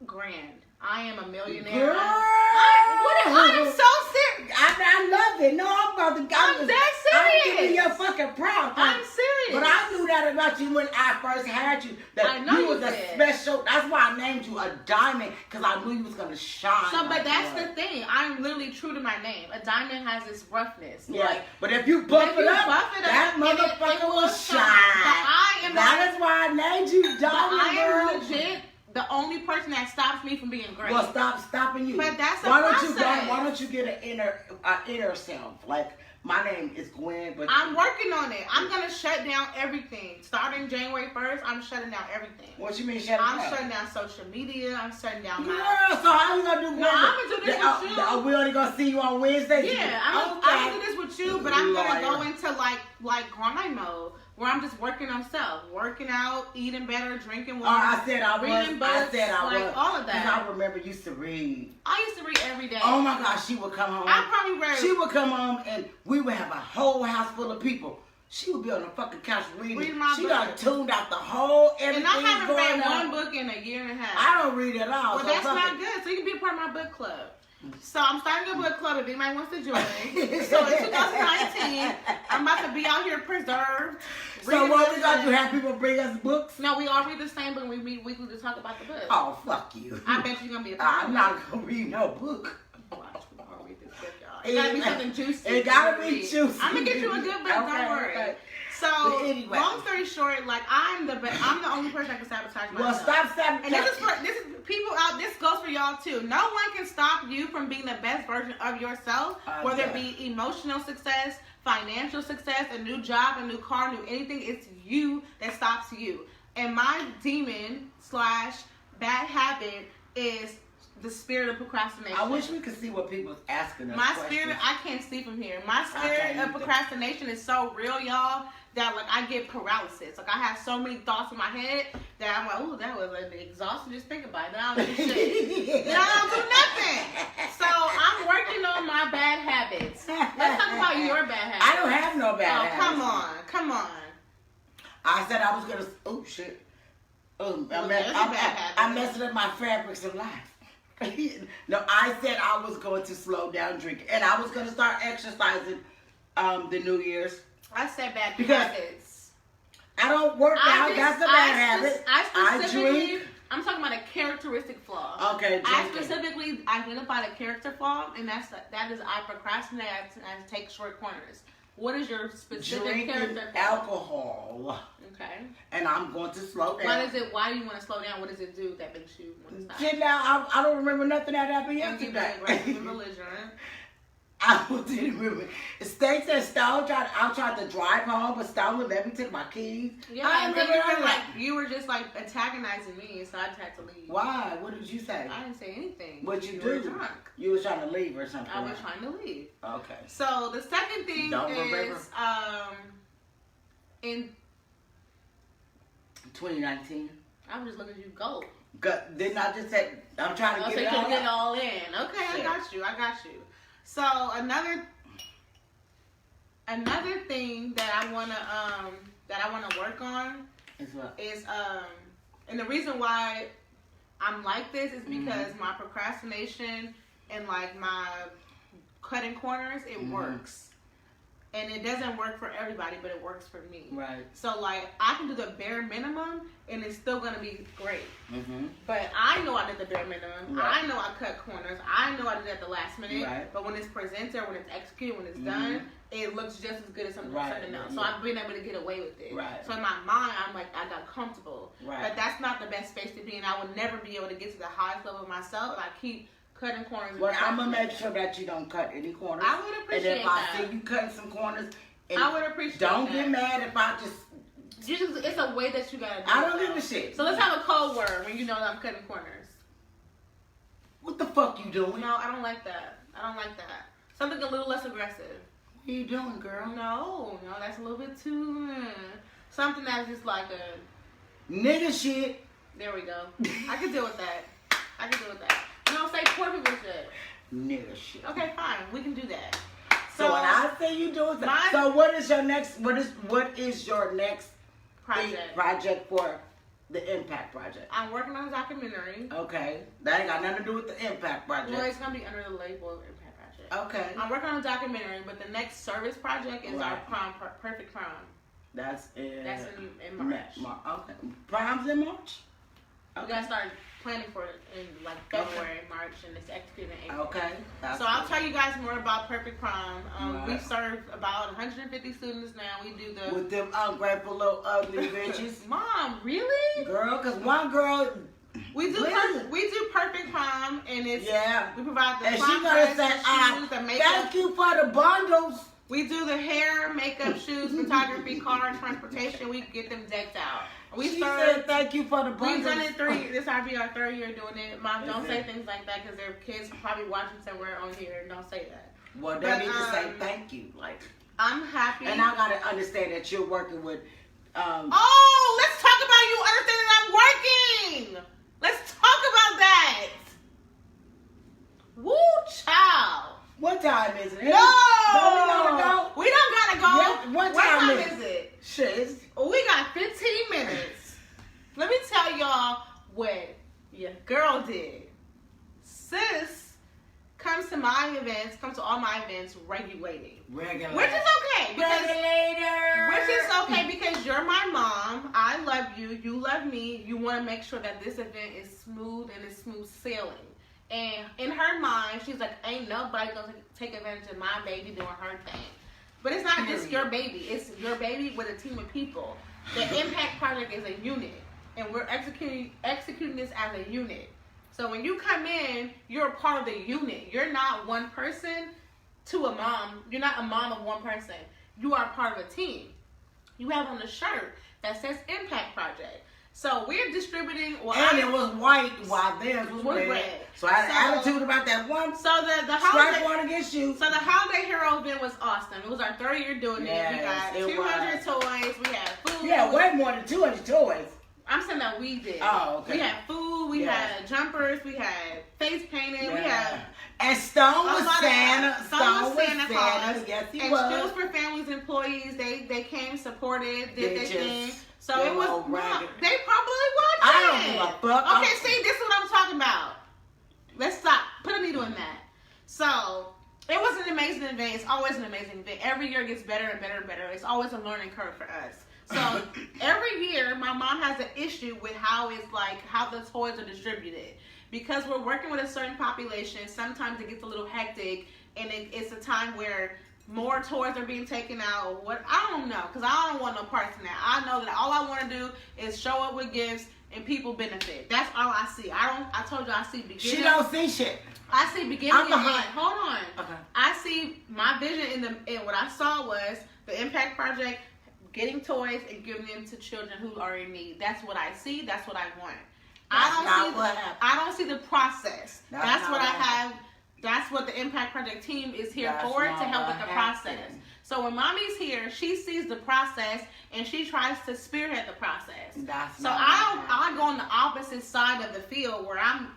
grand. I am a millionaire. Girl, I'm so serious. I love it. No, I'm about to. I'm dead serious. I'm giving you a fucking proud. I'm serious. But I knew that about you when I first had you. That you was a special. That's why I named you a diamond, because I knew you was gonna shine. So, but that's the thing. I'm literally true to my name. A diamond has this roughness. Yeah. But if you buff it up, that motherfucker will shine. That is why I named you diamond. I am legit the only person that stops me from being great. Well, stop stopping you. But that's a process. Why don't you get an inner self? Like, my name is Gwen, but I'm working on it. I'm gonna shut down everything. Starting January 1st, I'm shutting down everything. What you mean shutting down? I'm shutting down social media. I'm shutting down Girl, so how you gonna do? No, I'm gonna do this with you. We only gonna see you on Wednesday. Yeah, I'm gonna do this with you, but I'm gonna go into like grind mode, where I'm just working on self, working out, eating better, drinking water. I said I was. Reading books, all of that. I remember you used to read. I used to read every day. Oh my gosh, she would come home. I probably read. She would come home and we would have a whole house full of people. She would be on the fucking couch reading. She done tuned out the whole everything. And I haven't read one book in a year and a half. I don't read at all. Well, that's not good. So you can be a part of my book club. So I'm starting a book club if anybody wants to join. So in 2019, I'm about to be out here preserved. So what we gonna do? Have people bring us books? No, we all read the same book. We meet weekly to talk about the book. Oh, fuck you. I bet you're gonna be a I'm not gonna read no book. Watch, we're gonna read this book, y'all. It gotta be something juicy. It gotta be juicy. I'm gonna get you a good book. Don't worry. Okay. So, anyway. Long story short, I'm the only person that can sabotage myself. Well, stop sabotaging. And this is people out. This goes for y'all too. No one can stop you from being the best version of yourself, whether it be emotional success, financial success, a new job, a new car, new anything. It's you that stops you. And my demon / bad habit is the spirit of procrastination. I wish we could see what people's asking us. My spirit, I can't see from here. My spirit of procrastination is so real, y'all, that I get paralysis. I have so many thoughts in my head that I'm like, ooh, that was exhausting. Just think about it. Then I don't do shit. Then I don't do nothing. So I'm working on my bad habits. Let's talk about your bad habits. I don't have no bad habits. Come on. I said I was gonna. Oh shit. I'm messing up my fabrics of life. No, I said I was going to slow down drinking, and I was going to start exercising the New Year's. I said bad habits. I don't work out. That's a bad habit. I drink. I'm talking about a characteristic flaw. Okay. Drinking. I specifically identified a character flaw, and that is I procrastinate and I take short corners. What is your specific character flaw? Alcohol. Okay. And I'm going to slow down. Why do you want to slow down? What does it do that makes you want to stop? Shit, now I don't remember nothing that happened yesterday. You're belligerent. I didn't remember. States and Stone tried to drive home, but Stone would let me take my keys. Yeah, you were just antagonizing me, so I had to leave. Why? What did you say? I didn't say anything. What you were drunk. You were trying to leave or something. I was trying to leave. Okay. So the second thing is in 2019. I was just looking at you go. Didn't I just say I'm trying to get it all in? Okay, I got you. So another thing that I wanna work on is And the reason why I'm like this is because my procrastination and like my cutting corners, it works. And it doesn't work for everybody, but it works for me. Right. So, like, I can do the bare minimum, and it's still going to be great. Mm-hmm. But I know I did the bare minimum. Right. I know I cut corners. I know I did it at the last minute. Right. But when it's presented, when it's executed, when it's done, it looks just as good as something else. So I've been able to get away with it. Right. So in my mind, I'm like, I got comfortable. Right. But that's not the best space to be in. I would never be able to get to the highest level of myself if I keep cutting corners. Well, I'm going to make sure that you don't cut any corners. I would appreciate that. And if I see you cutting some corners, I would appreciate don't that. get mad if I just... It's a way that you gotta do I don't it, give a shit. So let's have a code word when you know that I'm cutting corners. What the fuck you doing? No, I don't like that. I don't like that. Something a little less aggressive. What are you doing, girl? No, that's a little bit too... something that's just like a... Nigga shit. There we go. I can deal with that. You don't say poor people shit. Nigga shit. Okay, fine. We can do that. So when I say you doing that, so what is your next? What is your next project for the Impact Project? I'm working on a documentary. Okay, that ain't got nothing to do with the Impact Project. Well, it's gonna be under the label of Impact Project. Okay. I'm working on a documentary, but the next service project is our prom, Perfect Prom. That's in March. Okay, prom's in March. Okay. We gotta start planning for it in like February, March, and it's executed in April. Okay. So I'll tell you guys more about Perfect Prom. We serve about 150 students now. We do the... With them ungrateful little ugly bitches. Mom, really? Girl, because one girl... We do Perfect Prom, and it's... Yeah. We provide the and prom she gonna dress, say, the shoes, the makeup. thank you for the bundles. We do the hair, makeup, shoes, photography, car, transportation. We get them decked out. She said thank you for the bundles. We've done it this will be our third year doing it. Mom, don't say things like that because there are kids probably watching somewhere on here. Don't say that. Well, they need to say thank you. Like, I'm happy. And I gotta understand that you're working with. Oh, let's talk about you understanding I'm working. Let's talk about that. Woo, child. What time is it? No, we gotta go. We don't gotta go. Yeah, what time is it? Shit. We got 15 minutes. Let me tell y'all what your girl did. Sis comes to all my events regulating. Which is okay. Which is okay because you're my mom. I love you. You love me. You want to make sure that this event is smooth and it's smooth sailing. And in her mind, she's like, ain't nobody gonna take advantage of my baby doing her thing. But it's not just your baby. It's your baby with a team of people. The Impact Project is a unit. And we're executing this as a unit. So when you come in, you're a part of the unit. You're not one person to a mom. You're not a mom of one person. You are part of a team. You have on a shirt that says Impact Project. So we're distributing. And it was white while theirs was red. So I had an attitude about that one. So the holiday one against you. So the Holiday Hero event was awesome. It was our third year doing it. We got 200 toys. We had food. Yeah, way more than 200 toys. I'm saying that we did. Oh, okay. We had food. We had jumpers. We had face painting. We had. And Stone was Santa. Stone was Santa Claus. Yes, he and was. Shoes for Families employees. They came, supported, did their thing. So they it was. They probably watched it. I don't give a fuck. Okay, see, this is what I'm talking about. Let's stop. Put a needle in that. So it was an amazing event. It's always an amazing event. Every year gets better and better and better. It's always a learning curve for us. So every year, my mom has an issue with how the toys are distributed. Because we're working with a certain population, sometimes it gets a little hectic, and it's a time where more toys are being taken out. I don't know, because I don't want no parts in that. I know that all I want to do is show up with gifts and people benefit. That's all I see. I told you I see beginning. She don't see shit. I see beginning and end. Hold on. Okay. I see my vision in what I saw was the Impact Project getting toys and giving them to children who are in need. That's what I see. That's what I want. I don't see the process. That's what I have. That's what the Impact Project team is here for, to help with the process. So when mommy's here, she sees the process and she tries to spearhead the process. So I go on the opposite side of the field where I'm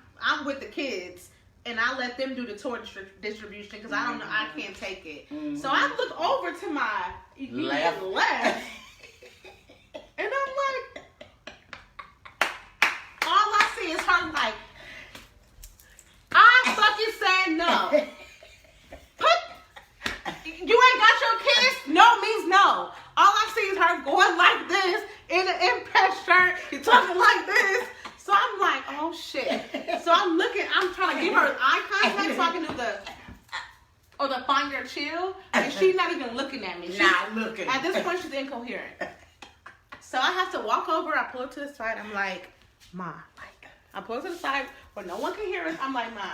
with the kids and I let them do the toy distribution because I don't know, I can't take it. Mm-hmm. So I look over to my left and I'm like, saying no. You ain't got your kids? No means no. All I see is her going like this in an impact shirt. You're talking like this. So I'm like, oh shit. So I'm trying to give her eye contact so I can do the find your chill. And she's not even looking at me. Not looking. At this point, she's incoherent. So I have to walk over. I pull her to the side. I'm like, Ma. I pull her to the side where no one can hear us. I'm like, Ma,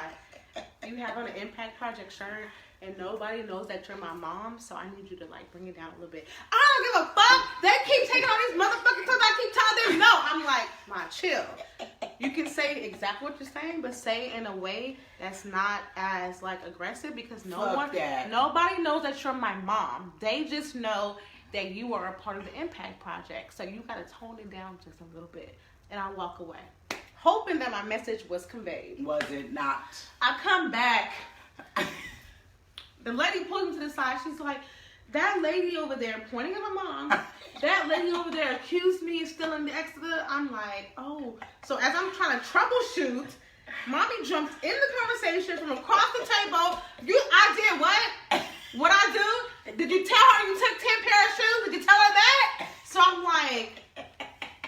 you have on an Impact Project shirt. And nobody knows that you're my mom, so I need you to like bring it down a little bit. I don't give a fuck. They keep taking all these motherfucking clothes. I keep telling them no. I'm like, Ma, chill. You can say exactly what you're saying, but say it in a way that's not as like aggressive because nobody knows that you're my mom. They just know that you are a part of the Impact Project. So you gotta tone it down just a little bit. And I walk away, hoping that my message was conveyed. Was it not? I come back. The lady pulled me to the side. She's like, that lady over there, pointing at my mom, that lady over there accused me of stealing the extra. I'm like, oh. So as I'm trying to troubleshoot, Mommy jumps in the conversation from across the table. I did what? What I do? Did you tell her you took 10 pair of shoes? Did you tell her that? So I'm like,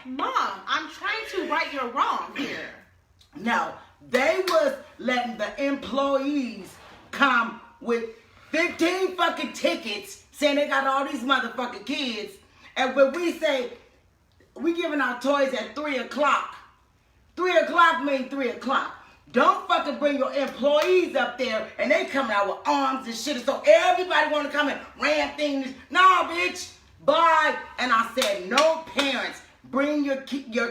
Mom, I'm trying to right your wrong here. No, they was letting the employees come with 15 fucking tickets saying they got all these motherfucking kids. And when we say we giving our toys at 3 o'clock, 3 o'clock means 3 o'clock. Don't fucking bring your employees up there and they coming out with arms and shit. So everybody want to come and ram things. No, bitch, bye. And I said, no parents. Bring your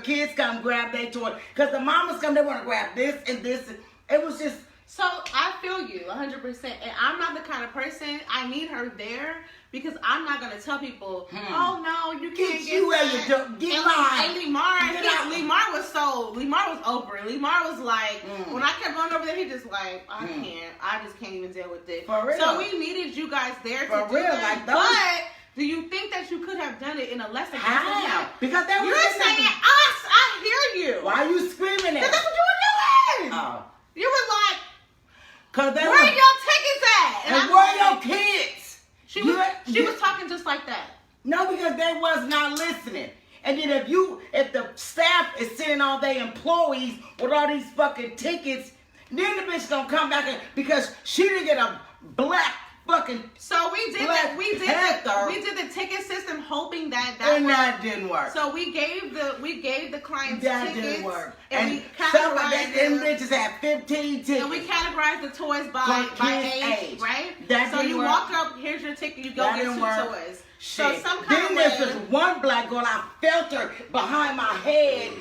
kids come grab their toy. Because the mamas come, they want to grab this and this. It was just... So I feel you 100%, and I'm not the kind of person. I need her there because I'm not gonna tell people, oh no, you can't get where you do. Get mine. And Lemar was over it. Lemar was like, when I kept going over there, he just like, I just can't even deal with this. For real. So we needed you guys there for to do real, that. like those. But do you think that you could have done it in a less aggressive way? Because they were You're saying us. I hear you. Why are you screaming at? Because that's what you were doing. Oh. You were like. Where your tickets at? And where your kids? She was talking just like that. No, because they was not listening. And then if the staff is sending all their employees with all these fucking tickets, then the bitch gonna come back because she didn't get a black fucking. So we did the ticket system hoping that that didn't work. So we gave the clients that tickets. Didn't work. And some of them bitches had 15 tickets. And we categorized the toys by age, right? So you walk up, here's your ticket, you go get 2 toys. Shit. So some kind then there's this one black girl, I felt her behind my head,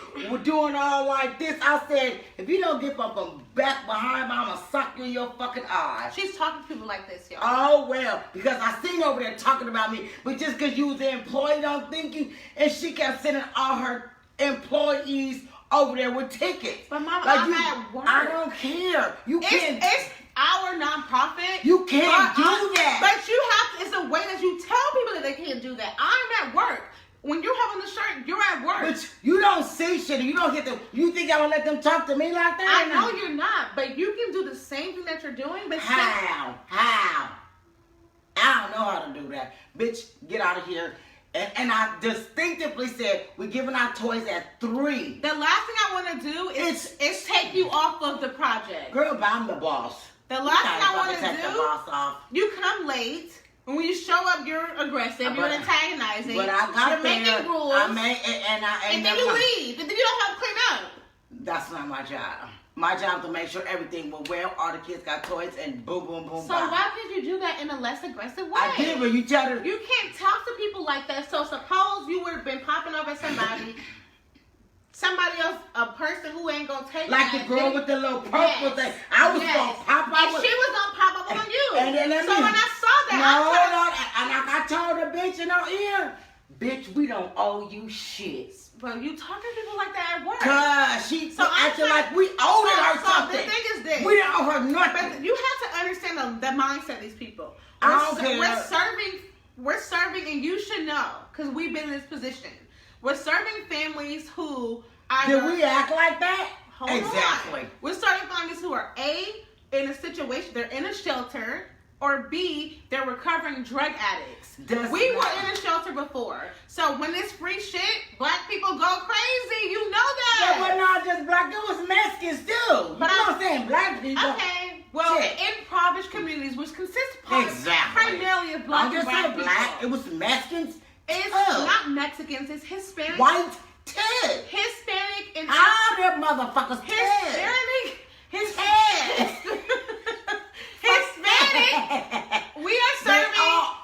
doing all like this. I said, if you don't get up from back behind me, I'm going to suck you in your fucking eye. She's talking to people like this, y'all. Oh, well, because I seen her over there talking about me, but just because you was an employee, don't think you, and she kept sending all her employees over there with tickets. But Mama, like I'm at work. I don't care. You can't. It's our nonprofit. You can't do that. But you have to, it's a way that you tell people that they can't do that. I'm at work. When you have on the shirt, you're at work. But you don't see shit. You don't get them. You think I'm gonna let them talk to me like that? I know you're not, but you can do the same thing that you're doing. But how? I don't know how to do that. Bitch, get out of here. And I distinctively said, we're giving our toys at 3. The last thing I want to do is take you off of the project. Girl, but I'm the boss. The last thing I want to take the boss off. You come late. And when you show up, you're aggressive. You're antagonizing. But I got you're making rules. And then you leave. And then you don't have to clean up. That's not my job. My job is to make sure everything will well. All the kids got toys and boom, boom, boom. So why can't you do that in a less aggressive way? I did, but you tell her. You can't talk to people like that. So suppose you would have been popping over somebody else, a person who ain't gonna take like the girl with the little purple thing. I was gonna pop up. And she was gonna pop up on you. And then when I saw that, I told the bitch in her ear, bitch, we don't owe you shit. But you talking to people like that at work. Cause she acting like we owed her something. The thing is this. We didn't owe her nothing. But you have to understand the mindset of these people. I don't care. We're serving, and you should know, because we've been in this position. We're serving families who Did we act like that? Hold exactly. on. We're serving families who are A, in a situation, they're in a shelter, or B, they're recovering drug addicts. We were in a shelter before. So when it's free shit, black people go crazy. You know that. Yeah, well, not just black. It was Mexicans too. But I'm saying black people. Okay. Well, in impoverished communities, which consist primarily of black and brown people. Black. It was Mexicans. It's not Mexicans. It's Hispanic. White too. Hispanic and all them motherfuckers. Hispanic.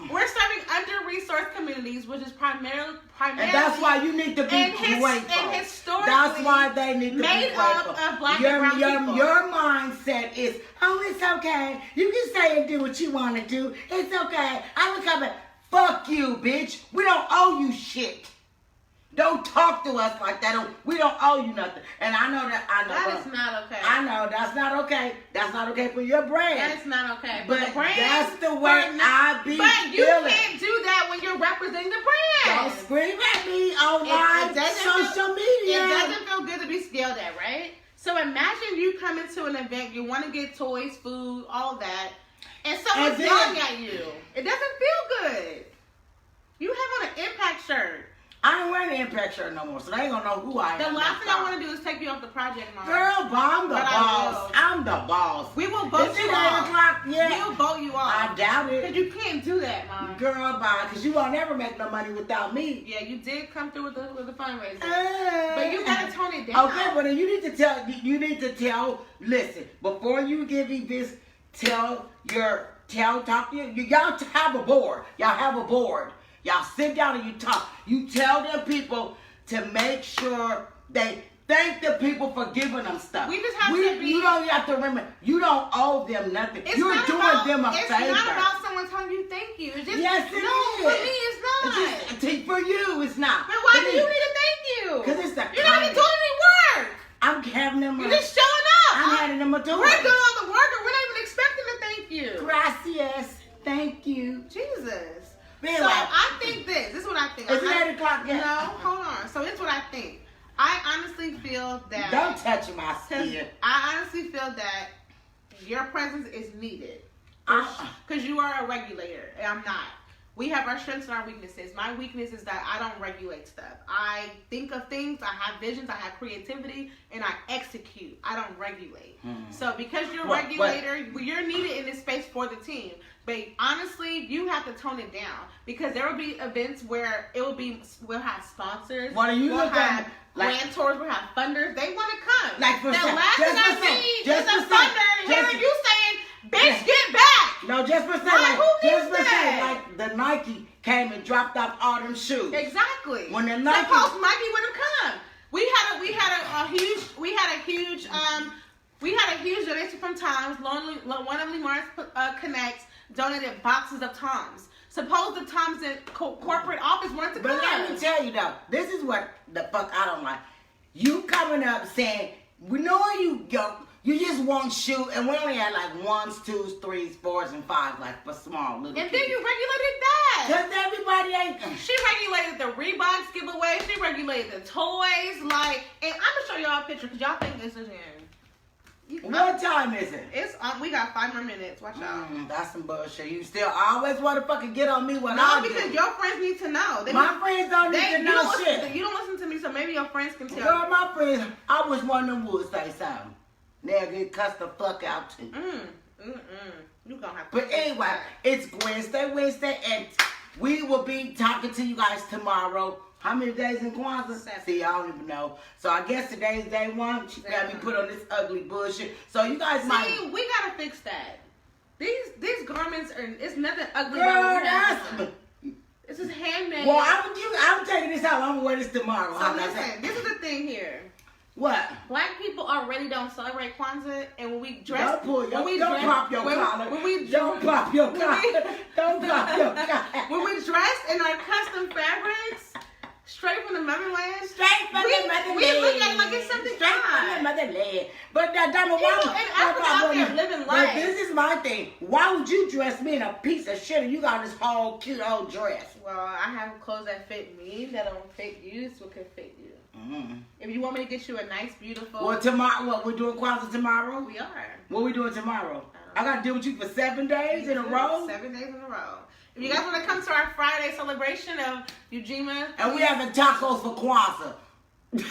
We're serving under-resourced communities, which is primarily. And that's why you need to be grateful. And historically, that's why they need to be grateful. Made up of black and brown people. Your mindset is, oh, it's okay. You can say and do what you want to do. It's okay. I look up and fuck you, bitch. We don't owe you shit. Don't talk to us like that. We don't owe you nothing. And I know that. That is not okay. I know that's not okay. That's not okay for your brand. That is not okay. But the brand, that's the way I be But you feeling. can't do that when you're representing the brand. Don't scream at me on social media. It doesn't feel good to be yelled at, right? So imagine you come into an event, you want to get toys, food, all that, and someone's yelling at you. It doesn't feel good. You have on an Impact shirt. I ain't wearing the Impact shirt no more, so they ain't gonna know who I am. The last thing I want to do is take you off the project, Mom. Girl, I'm the boss. I'm the boss. We will vote you off. 8 o'clock? Yeah. We'll vote you off. I doubt it. Because you can't do that, Mom. Girl, bye. Because you won't ever make no money without me. Yeah, you did come through with the fundraiser. But you gotta tone it down. Okay, but then you need to tell, listen, before you give me this, talk to y'all have a board. Y'all have a board. Y'all sit down and you talk. You tell them people to make sure they thank the people for giving them stuff. We just have to be. You don't have to remember. You don't owe them nothing. You're doing them a favor. It's not about someone telling you thank you. It's just, yes, it is. For me, it's not. For you, it's not. But why do you need to thank you? Because it's the You're not even doing any work. I'm having them. You're just showing up. I'm having them a door. We're doing all the work, and we're not even expecting to thank you. Gracias. Thank you. Jesus. Anyway. So I think this is what I think. Is it 8 o'clock yet? No, hold on. So it's what I think. I honestly feel that. Don't touch my skin. I honestly feel that your presence is needed. Because you are a regulator, and I'm not. We have our strengths and our weaknesses. My weakness is that I don't regulate stuff. I think of things, I have visions, I have creativity, and I execute. I don't regulate. So because you're a regulator, you're needed in this space for the team. But honestly, you have to tone it down because there will be events where we'll have sponsors. What are you we'll have grantors, we'll have funders. They want to come. Like for the last thing I need is a funder hearing you saying, "Bitch, get back." No, just for saying, like the Nike came and dropped off all them shoes. Exactly. When the Nike, suppose Nike would have come. We had a huge donation from Tom's. One of Lemar's Connects donated boxes of Toms. Suppose the Toms in corporate office wanted to come. But let me tell you though, this is what the fuck I don't like. You coming up saying, we know where you go. You just want shoe, and we only had like 1s, 2s, 3s, 4s, and 5s, like for small little and kids. Then you regulated that. Because everybody ain't. She regulated the Reeboks giveaway. She regulated the toys. And I'm gonna show y'all a picture because y'all think this is here. What time is it? It's we got 5 more minutes. Watch out. That's some bullshit. You still always want to fucking get on me when No, because your friends need to know. My friends don't need to know shit. You don't listen to me, so maybe your friends can tell. Girl, my friends, I wish one of them would say something. They'll get cussed the fuck out too. You gonna have to. But anyway, it's Wednesday, and we will be talking to you guys tomorrow. How many days in Kwanzaa? 7. See, I don't even know. So I guess today's day 1. She got me put on this ugly bullshit. So you guys might. We gotta fix that. These garments are. It's nothing ugly. Girl, that's. This is handmade. Well, I'm taking this out. I'm gonna wear this tomorrow. So listen, this is the thing here. What? Black people already don't celebrate Kwanzaa, and when we dress, don't pop your collar. Don't pop your collar. When we dress in our custom fabrics, straight from the motherland, we look at it like it's something straight from the motherland. But that dumb people in Africa out there living life. But this is my thing. Why would you dress me in a piece of shit and you got this whole cute old dress? Well, I have clothes that fit me that don't fit you, so it can fit you. If you want me to get you a nice, beautiful. Well, tomorrow, we're doing Kwanzaa tomorrow? We are. What we doing tomorrow? I got to deal with you for 7 days in a row? 7 days in a row. If you guys want to come to our Friday celebration of Ujima. And we having tacos for Kwanzaa. No,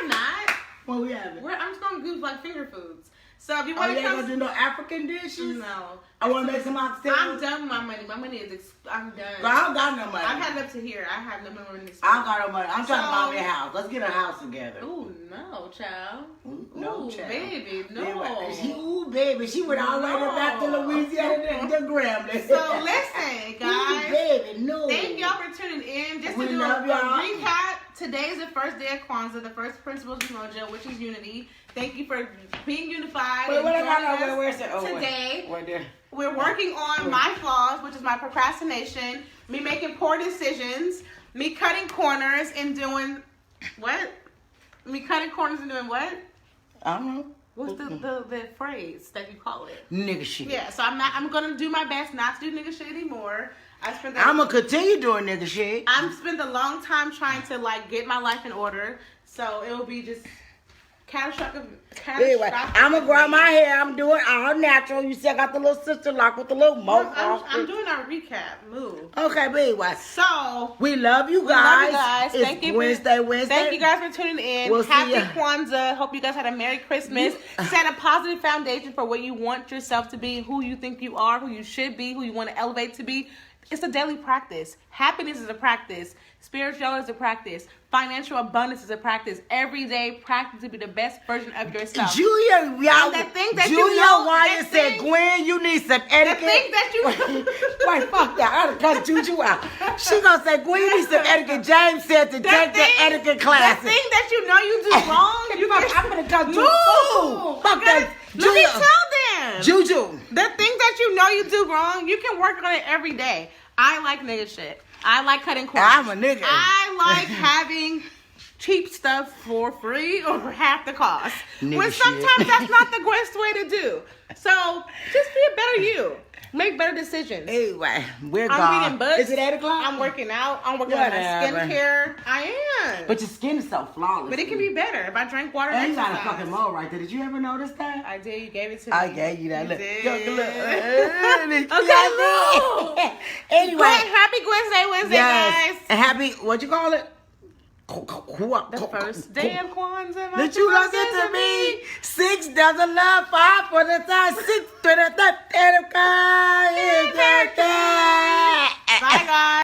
we're not. What we having? I'm just going to do like finger foods. So if you want to you ain't come. going to do no African dishes? No. I want to make some oxtails. I'm done with my money. My money is, I'm done. But I don't got no money. I've had it up to here. I have no money. I don't got no money. I'm trying to buy me a house. Let's get a house together. Ooh, no, child. No, Ooh, child. baby, no. Ooh, baby. She went all the way back to Louisiana to Grambling. So listen, guys. Ooh, baby, no. Thank y'all for tuning in. Just We to do love a y'all. recap, today is the first day of Kwanzaa, the first principles of Mojo, which is unity. Thank you for being unified. Wait, and what I joining got us where's it? Oh, today. Wait there. We're working on my flaws, which is my procrastination, me making poor decisions, me cutting corners and doing what? Me cutting corners and doing what? I don't know. What's the phrase that you call it? Nigga shit. Yeah, so I'm gonna do my best not to do nigga shit anymore. I'm gonna continue doing nigga shit. I've spent a long time trying to like get my life in order, so it will be just catastrophic. Anyway, I'm gonna grow my hair. I'm doing all natural. You see, I got the little sister lock with the little mohawk. I'm doing our recap. Move. Okay, but anyway. So we love you guys. We love you guys. It's Thank you. Wednesday. Thank you guys for tuning in. We'll Happy see ya. Kwanzaa. Hope you guys had a Merry Christmas. Set a positive foundation for what you want yourself to be, who you think you are, who you should be, who you want to elevate to be. It's a daily practice. Happiness is a practice. Spirituality is a practice. Financial abundance is a practice. Every day, practice to be the best version of yourself. Julia, y'all. And the thing that Julia you know, Wyatt said, Gwen, you need some etiquette. The thing that you Wait, fuck that. I done cut Juju out. She gonna say, Gwen, you need some etiquette. James said to take the etiquette classes. The thing that you know you do wrong, I'm gonna cut you. Move. Fuck that. Let me tell them. Juju. The thing that you know you do wrong, you can work on it every day. I like nigga shit. I like cutting corners. I'm a nigga. I like having cheap stuff for free or for half the cost. Nigga when sometimes shit. that's not the best way to do. So just be a better you. Make better decisions. Anyway, we're I'm gone. reading books. Is it 8 o'clock? I'm working out. I'm working on my skincare. I am. But your skin is so flawless. But it can be better if I drink water. And you and got a exercise. fucking mole right there. Did you ever notice that? I did. You gave it to me. I gave you that. You Look. did. Look. Okay, look. Anyway. Happy Wednesday, guys. And happy, what you call it? The first day of Kwanzaa. Did you look into me? 6 doesn't love 5 for the time. 6 to the third. Bye, guys.